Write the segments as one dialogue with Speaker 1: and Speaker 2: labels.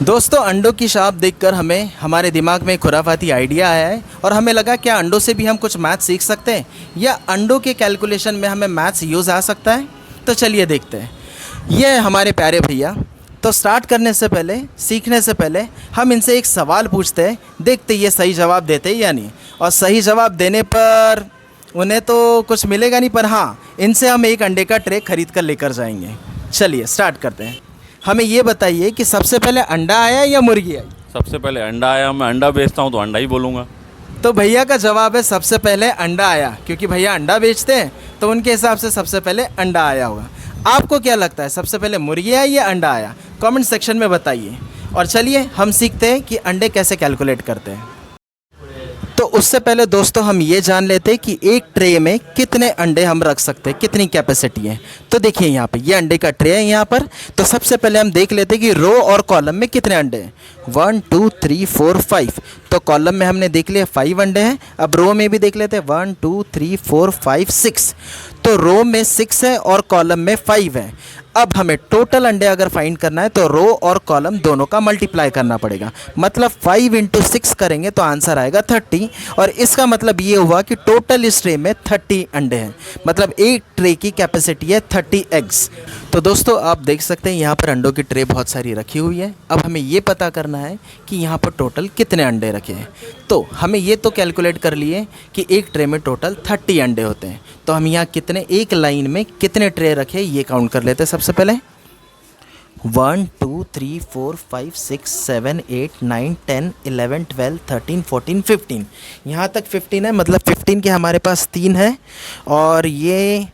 Speaker 1: दोस्तों अंडों की शाप देखकर हमें हमारे दिमाग में एक खुराफाती आइडिया आया है और हमें लगा क्या अंडों से भी हम कुछ मैथ्स सीख सकते हैं या अंडों के कैलकुलेशन में हमें मैथ्स यूज़ आ सकता है। तो चलिए देखते हैं। ये है हमारे प्यारे भैया। तो स्टार्ट करने से पहले, सीखने से पहले हम इनसे एक सवाल पूछते हैं, देखते ये सही जवाब देते हैं या नहीं। और सही जवाब देने पर उन्हें तो कुछ मिलेगा नहीं, पर हाँ, इनसे हम एक अंडे का ट्रे खरीद कर लेकर जाएंगे। चलिए स्टार्ट करते हैं। हमें ये बताइए कि सबसे पहले अंडा आया या मुर्गी आई?
Speaker 2: सबसे पहले अंडा आया। मैं अंडा बेचता हूँ तो अंडा ही बोलूँगा।
Speaker 1: तो भैया का जवाब है सबसे पहले अंडा आया, क्योंकि भैया अंडा बेचते हैं तो उनके हिसाब से सबसे पहले अंडा आया होगा। आपको क्या लगता है, सबसे पहले मुर्गी आई या अंडा आया? कमेंट सेक्शन में बताइए। और चलिए हम सीखते हैं कि अंडे कैसे कैलकुलेट करते हैं। तो उससे पहले दोस्तों हम ये जान लेते हैं कि एक ट्रे में कितने अंडे हम रख सकते हैं, कितनी कैपेसिटी है। तो देखिए यहाँ पे ये अंडे का ट्रे है यहाँ पर। तो सबसे पहले हम देख लेते हैं कि रो और कॉलम में कितने अंडे हैं। 1 2 3 4 5। तो कॉलम में हमने देख लिया 5 अंडे हैं। अब रो में भी देख लेते हैं 1 2 3 4 5 6। तो रो में 6 है और कॉलम में 5 है। अब हमें टोटल अंडे अगर फाइंड करना है तो रो और कॉलम दोनों का मल्टीप्लाई करना पड़ेगा। मतलब 5 × 6 करेंगे तो आंसर आएगा 30। और इसका मतलब ये हुआ कि टोटल इस ट्रे में 30 अंडे हैं। मतलब एक ट्रे की कैपेसिटी है 30 एग्स। तो दोस्तों आप देख सकते हैं यहाँ पर अंडों की ट्रे बहुत सारी रखी हुई है। अब हमें ये पता करना है कि यहाँ पर टोटल कितने अंडे रखे हैं। तो हमें ये तो कैलकुलेट कर लिए कि एक ट्रे में टोटल 30 अंडे होते हैं। तो हम यहाँ कितने, एक लाइन में कितने ट्रे रखे ये काउंट कर लेते हैं। सबसे पहले 1 2 3 4 5 6 7 8 9 10 11 12 13 14 15। यहाँ तक 15 है, मतलब 15 के हमारे पास 3 है। और ये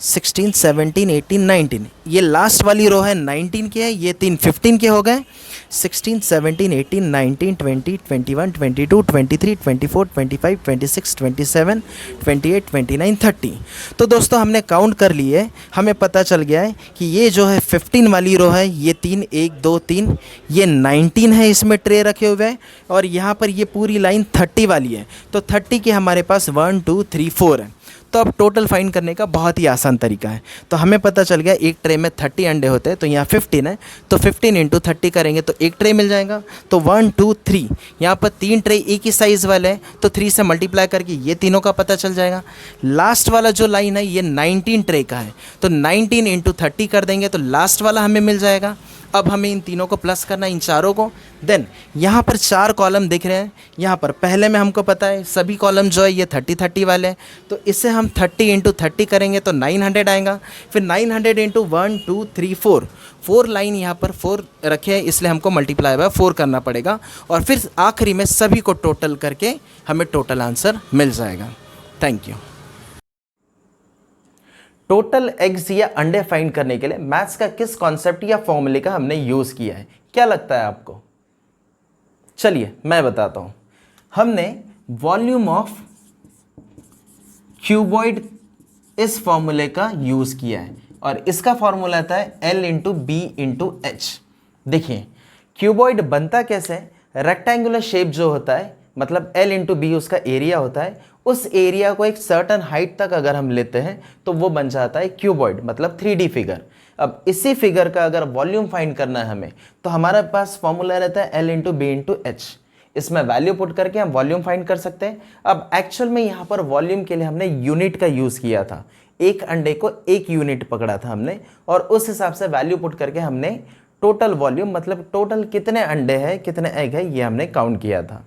Speaker 1: 16 17 18 19, ये लास्ट वाली रो है 19 के है। ये 3 15 के हो गए। 16 17 18 19 20 21 22 23 24 25 26 27 28 29 30। तो दोस्तों हमने काउंट कर लिए, हमें पता चल गया है कि ये जो है 15 वाली रो है, ये 3 1 2 3, ये 19 है इसमें ट्रे रखे हुए हैं। और यहाँ पर ये पूरी लाइन 30 वाली है। तो 30 के हमारे पास 1 2 3 4 है। तो अब टोटल फाइंड करने का बहुत ही आसान तरीका है। तो हमें पता चल गया एक ट्रे में 30 अंडे होते हैं। तो यहाँ 15 है, तो 15 × 30 करेंगे तो एक ट्रे मिल जाएगा। तो 1 2 3, यहाँ पर 3 ट्रे एक ही साइज़ वाले हैं, तो 3 से मल्टीप्लाई करके ये तीनों का पता चल जाएगा। लास्ट वाला जो लाइन है ये 19 ट्रे का है, तो 19 × 30 कर देंगे तो लास्ट वाला हमें मिल जाएगा। अब हमें इन तीनों को प्लस करना है, इन चारों को। देन यहाँ पर 4 कॉलम दिख रहे हैं। यहाँ पर पहले में हमको पता है सभी कॉलम जो है ये 30 30 वाले हैं। तो इससे हम 30 × 30 करेंगे तो 900 आएगा। फिर 900 × 1 2 3 4, 4 लाइन यहाँ पर 4 रखे हैं, इसलिए हमको मल्टीप्लाई बाय 4 करना पड़ेगा। और फिर आखिरी में सभी को टोटल करके हमें टोटल आंसर मिल जाएगा। Thank you. टोटल एग्स या अंडे फाइंड करने के लिए मैथ्स का किस कॉन्सेप्ट या फॉर्मूले का हमने यूज़ किया है, क्या लगता है आपको? चलिए मैं बताता हूं। हमने वॉल्यूम ऑफ क्यूबॉइड इस फॉर्मूले का यूज़ किया है और इसका फॉर्मूला आता है L × B × H। देखिए क्यूबॉइड बनता कैसे है, रेक्टेंगुलर शेप जो होता है, मतलब L × B उसका एरिया होता है। उस एरिया को एक सर्टन हाइट तक अगर हम लेते हैं तो वो बन जाता है क्यूबॉइड, मतलब 3D फिगर। अब इसी फिगर का अगर वॉल्यूम फाइंड करना है हमें, तो हमारे पास फॉर्मूला रहता है L × B × H। इसमें वैल्यू पुट करके हम वॉल्यूम फाइंड कर सकते हैं। अब एक्चुअल में यहाँ पर वॉल्यूम के लिए हमने यूनिट का यूज़ किया था। एक अंडे को 1 यूनिट पकड़ा था हमने, और उस हिसाब से वैल्यू पुट करके हमने टोटल वॉल्यूम, मतलब टोटल कितने अंडे हैं, कितने एग है, ये हमने काउंट किया था।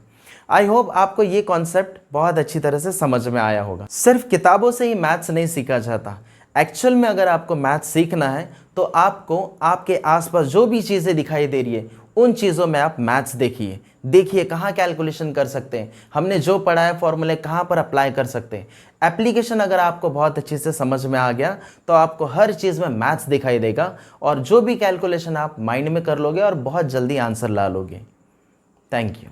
Speaker 1: आई होप आपको ये कॉन्सेप्ट बहुत अच्छी तरह से समझ में आया होगा। सिर्फ किताबों से ही मैथ्स नहीं सीखा जाता। एक्चुअल में अगर आपको मैथ्स सीखना है तो आपको आपके आसपास जो भी चीज़ें दिखाई दे रही है उन चीज़ों में आप मैथ्स देखिए। देखिए कहाँ कैलकुलेशन कर सकते हैं, हमने जो पढ़ा है फॉर्मूले कहाँ पर अप्लाई कर सकते हैं। एप्लीकेशन अगर आपको बहुत अच्छे से समझ में आ गया तो आपको हर चीज़ में मैथ्स दिखाई देगा, और जो भी कैलकुलेशन आप माइंड में कर लोगे और बहुत जल्दी आंसर ला लोगे। Thank you.